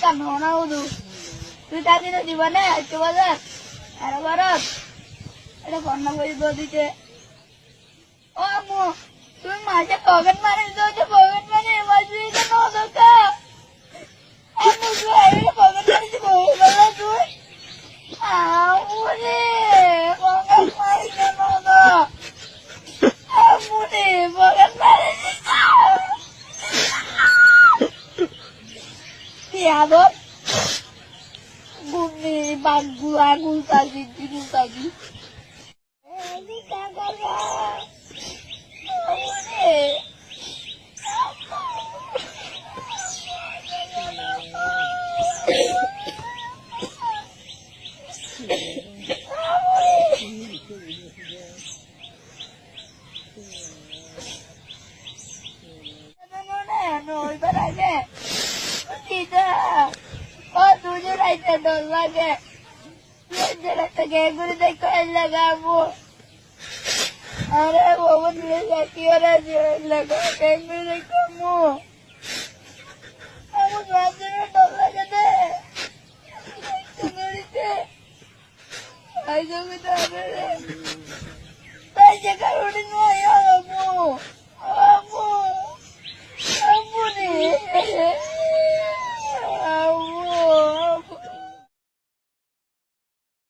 কানো না উদু তুই তাদি তো জীবনে আইতে বাজার আর ভারত এটা বন্যা করে দিতে ও আম্মু তুমি মাঝে পকেট মারি দিয়েছো পকেট মারি মাঝে কেন দোকা আম্মু তুই পকেট মারিছি বই বলা তুই আম্মু রে পকেট মারি কেন দো আম্মু রে pocket মারিছি Tiador Bumi bangku aku tadi tidur tadi. Ini kakak lah. Kamu nih. No, ibarat aja. Tidak. Oh, tujuh aja dong lagi. Jangan tegak guru dekor lagamu. Ada bawa dulu lagi orang jual lagu kayak guru dekormu. Kamu suatu dong lagi deh. Tunggu deh. Ayo kita deh. Saya kalau di mana ya kamu?